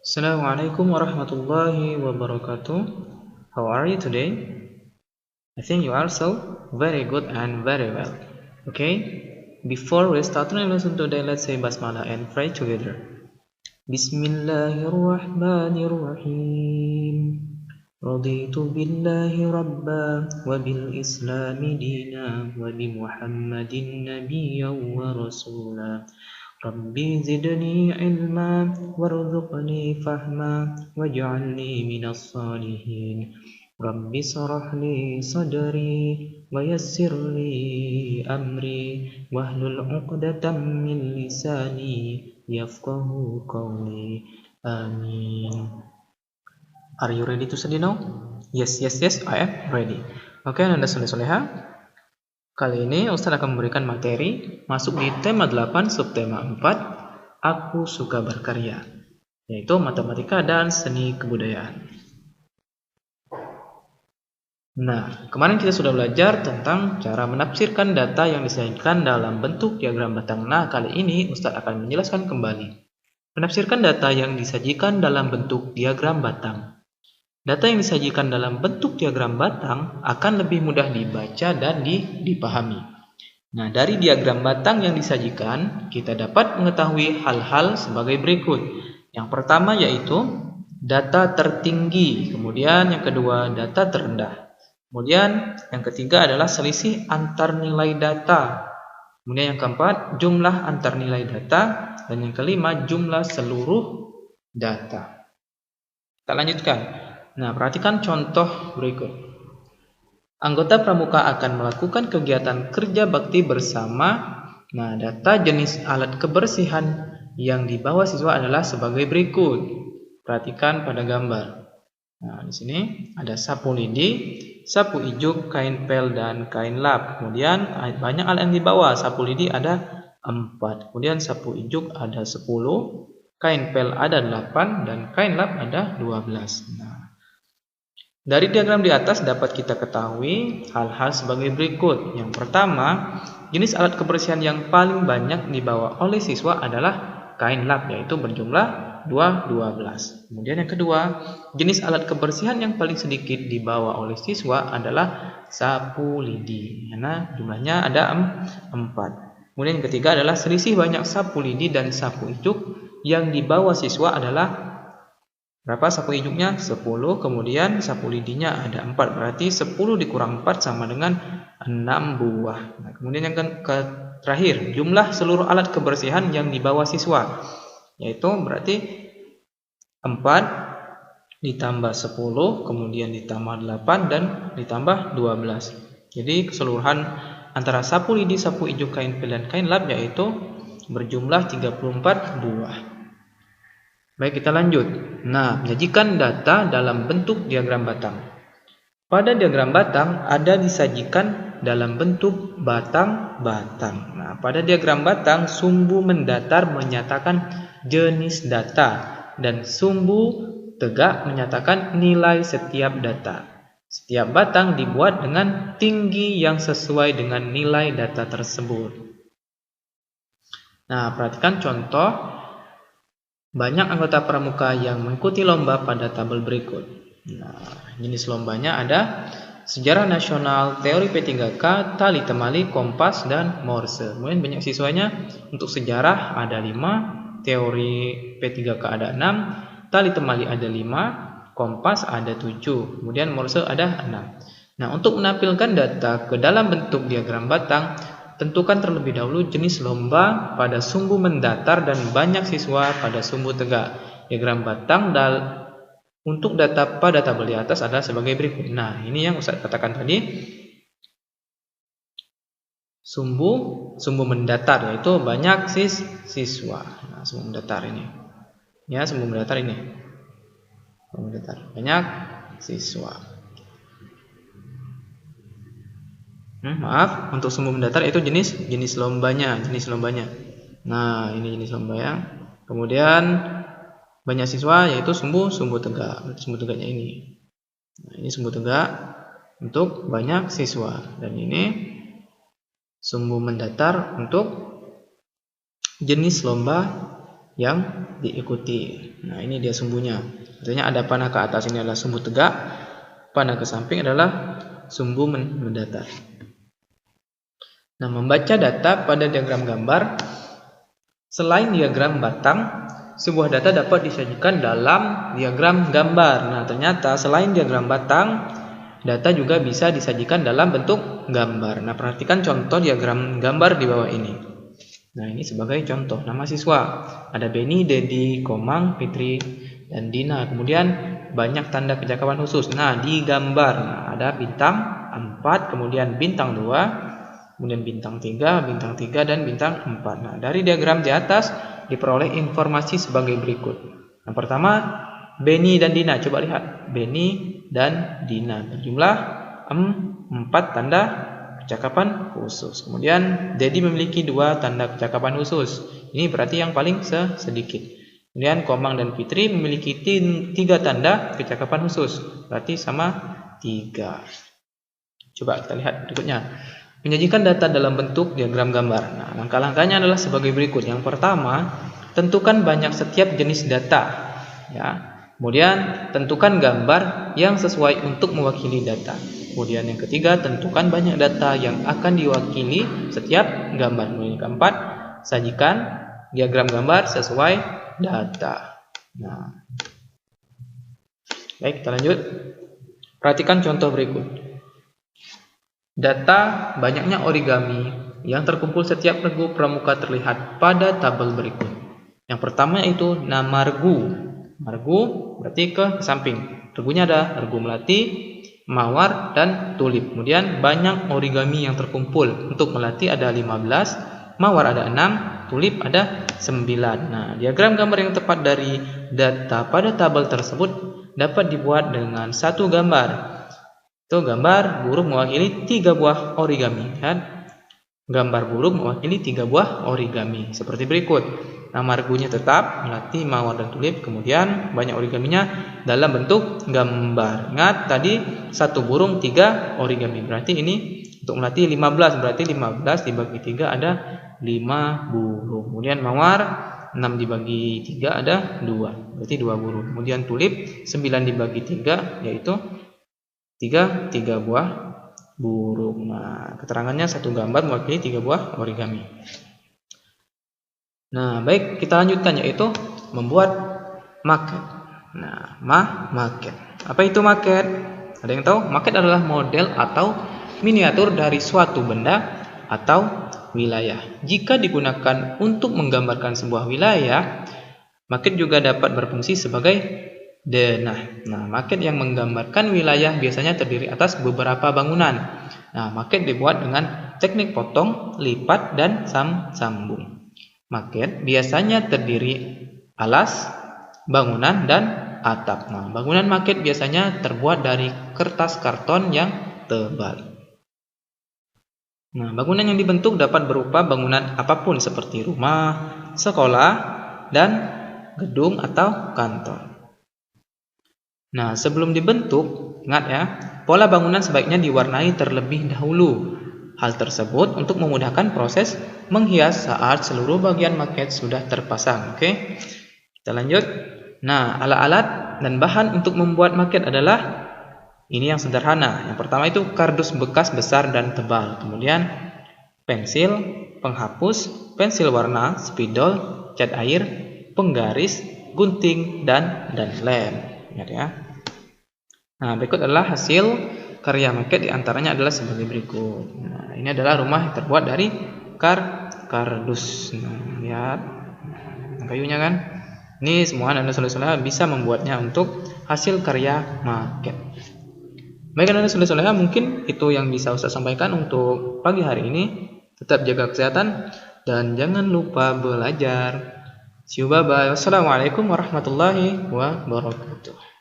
Assalamualaikum warahmatullahi wabarakatuh. How are you today? I think you are so very good and very well. Okay, before we start the lesson today, let's say basmalah and pray together. Bismillahirrahmanirrahim. Raditu billahi rabba wa bil islami dina wa bi Muhammadin nabiyyan wa rasula. Rabbi zidni ilma warzuqni fahma waj'alni minas salihin. Rabbi shrah li sadri wa yassir li amri wahlul 'uqdatam min lisani yafqahu qawli. Amin. Are you ready to study now? Yes, I am ready. Oke, Anda soleh-soleha. Kali ini Ustaz akan memberikan materi masuk di tema 8 subtema 4 Aku Suka Berkarya, yaitu matematika dan seni kebudayaan. Nah, kemarin kita sudah belajar tentang cara menafsirkan data yang disajikan dalam bentuk diagram batang. Nah, kali ini Ustaz akan menjelaskan kembali menafsirkan data yang disajikan dalam bentuk diagram batang. Data yang disajikan dalam bentuk diagram batang akan lebih mudah dibaca dan dipahami. Nah, dari diagram batang yang disajikan, kita dapat mengetahui hal-hal sebagai berikut. Yang pertama yaitu data tertinggi, kemudian yang kedua data terendah. Kemudian yang ketiga adalah selisih antar nilai data. Kemudian yang keempat, jumlah antar nilai data. Dan yang kelima, jumlah seluruh data. Kita lanjutkan. Nah, perhatikan contoh berikut. Anggota pramuka akan melakukan kegiatan kerja bakti bersama. Nah, data jenis alat kebersihan yang dibawa siswa adalah sebagai berikut. Perhatikan pada gambar. Nah, di sini ada sapu lidi, sapu ijuk, kain pel, dan kain lap. Kemudian banyak alat yang dibawa. Sapu lidi ada 4. Kemudian sapu ijuk ada 10. Kain pel ada 8. Dan kain lap ada 12. Nah, dari diagram di atas dapat kita ketahui hal-hal sebagai berikut. Yang pertama, jenis alat kebersihan yang paling banyak dibawa oleh siswa adalah kain lap, yaitu berjumlah 12. Kemudian yang kedua, jenis alat kebersihan yang paling sedikit dibawa oleh siswa adalah sapu lidi, karena jumlahnya ada 4. Kemudian yang ketiga adalah selisih banyak sapu lidi dan sapu ijuk yang dibawa siswa adalah berapa? Sapu ijuknya 10, kemudian sapu lidinya ada 4. Berarti 10 dikurang 4 sama dengan 6 buah. Nah, kemudian yang terakhir, jumlah seluruh alat kebersihan yang dibawa siswa, yaitu berarti 4 ditambah 10, kemudian ditambah 8, dan ditambah 12. Jadi keseluruhan antara sapu lidi, sapu ijuk, kain pel, dan kain lap yaitu berjumlah 34 buah. Baik, kita lanjut. Nah, menyajikan data dalam bentuk diagram batang. Pada diagram batang ada disajikan dalam bentuk batang-batang. Nah, pada diagram batang sumbu mendatar menyatakan jenis data dan sumbu tegak menyatakan nilai setiap data. Setiap batang dibuat dengan tinggi yang sesuai dengan nilai data tersebut. Nah, perhatikan contoh. Banyak anggota pramuka yang mengikuti lomba pada tabel berikut. Nah, jenis lombanya ada sejarah nasional, teori P3K, tali temali, kompas, dan morse. Kemudian banyak siswanya. Untuk sejarah ada 5, teori P3K ada 6, tali temali ada 5, kompas ada 7, kemudian morse ada 6. Nah, untuk menampilkan data ke dalam bentuk diagram batang, tentukan terlebih dahulu jenis lomba pada sumbu mendatar dan banyak siswa pada sumbu tegak. Diagram batang untuk data pada tabel di atas adalah sebagai berikut. Nah, ini yang Ustaz katakan tadi. Sumbu mendatar yaitu banyak siswa. Nah, sumbu mendatar ini. Ya, sumbu mendatar ini. Sumbu mendatar banyak siswa. Maaf, untuk sumbu mendatar itu jenis lombanya. Nah, ini jenis lombanya. Kemudian banyak siswa yaitu sumbu tegak. Sumbu tegaknya ini. Nah, ini sumbu tegak untuk banyak siswa, dan ini sumbu mendatar untuk jenis lomba yang diikuti. Nah, ini dia sumbunya. Artinya ada panah ke atas ini adalah sumbu tegak, panah ke samping adalah sumbu mendatar. Nah, membaca data pada diagram gambar, selain diagram batang, sebuah data dapat disajikan dalam diagram gambar. Nah, ternyata selain diagram batang, data juga bisa disajikan dalam bentuk gambar. Nah, perhatikan contoh diagram gambar di bawah ini. Nah, ini sebagai contoh nama siswa. Ada Beni, Dedi, Komang, Fitri, dan Dina. Kemudian banyak tanda kecakapan khusus. Nah, di gambar ada bintang 4, kemudian bintang 2, kemudian bintang 3, dan bintang 4. Nah, dari diagram di atas diperoleh informasi sebagai berikut. Yang pertama, Beni dan Dina. Coba lihat, Beni dan Dina berjumlah 4 tanda kecakapan khusus. Kemudian Dedi memiliki 2 tanda kecakapan khusus. Ini berarti yang paling sedikit. Kemudian Komang dan Fitri memiliki 3 tanda kecakapan khusus. Berarti sama 3. Coba kita lihat berikutnya. Menyajikan data dalam bentuk diagram gambar. Nah, langkah-langkahnya adalah sebagai berikut. Yang pertama, tentukan banyak setiap jenis data. Ya. Kemudian, tentukan gambar yang sesuai untuk mewakili data. Kemudian yang ketiga, tentukan banyak data yang akan diwakili setiap gambar. Kemudian yang keempat, sajikan diagram gambar sesuai data. Nah, baik, kita lanjut. Perhatikan contoh berikut. Data banyaknya origami yang terkumpul setiap regu pramuka terlihat pada tabel berikut. Yang pertama yaitu nama regu. Regu berarti ke samping. Regunya ada regu melati, mawar, dan tulip. Kemudian banyak origami yang terkumpul. Untuk melati ada 15, mawar ada 6, tulip ada 9. Nah, diagram gambar yang tepat dari data pada tabel tersebut dapat dibuat dengan satu gambar. Itu gambar burung mewakili 3 buah origami. Kan? Gambar burung mewakili 3 buah origami. Seperti berikut. Nama regunya tetap, melati, mawar, dan tulip. Kemudian banyak origaminya dalam bentuk gambar. Ingat tadi 1 burung 3 origami. Berarti ini untuk melati 15. Berarti 15 dibagi 3 ada 5 burung. Kemudian mawar 6 dibagi 3 ada 2. Berarti 2 burung. Kemudian tulip 9 dibagi 3 yaitu 3 buah burung. Nah, keterangannya satu gambar mewakili 3 buah origami. Nah, baik, kita lanjutkan yaitu membuat maket. Nah, maket. Apa itu maket? Ada yang tahu? Maket adalah model atau miniatur dari suatu benda atau wilayah. Jika digunakan untuk menggambarkan sebuah wilayah, maket juga dapat berfungsi sebagai denah. Nah, maket yang menggambarkan wilayah biasanya terdiri atas beberapa bangunan. Nah, maket dibuat dengan teknik potong, lipat, dan sambung. Maket biasanya terdiri alas, bangunan, dan atap. Nah, bangunan maket biasanya terbuat dari kertas karton yang tebal. Nah, bangunan yang dibentuk dapat berupa bangunan apapun seperti rumah, sekolah, dan gedung atau kantor. Nah, sebelum dibentuk, ingat ya, pola bangunan sebaiknya diwarnai terlebih dahulu. Hal tersebut untuk memudahkan proses menghias saat seluruh bagian maket sudah terpasang. Oke, kita lanjut. Nah, alat-alat dan bahan untuk membuat maket adalah ini yang sederhana. Yang pertama itu kardus bekas besar dan tebal. Kemudian pensil, penghapus, pensil warna, spidol, cat air, penggaris, gunting, dan lem. Ingat ya. Nah, berikut adalah hasil karya maket, diantaranya adalah sebagai berikut. Nah, ini adalah rumah yang terbuat dari kardus. Nah, lihat kayunya kan. Ini semua Anda soleh-soleha bisa membuatnya untuk hasil karya maket. Baik Anda soleh-soleha, mungkin itu yang bisa Ustaz sampaikan untuk pagi hari ini. Tetap jaga kesehatan dan jangan lupa belajar. See you, bye bye. Wassalamualaikum warahmatullahi wabarakatuh.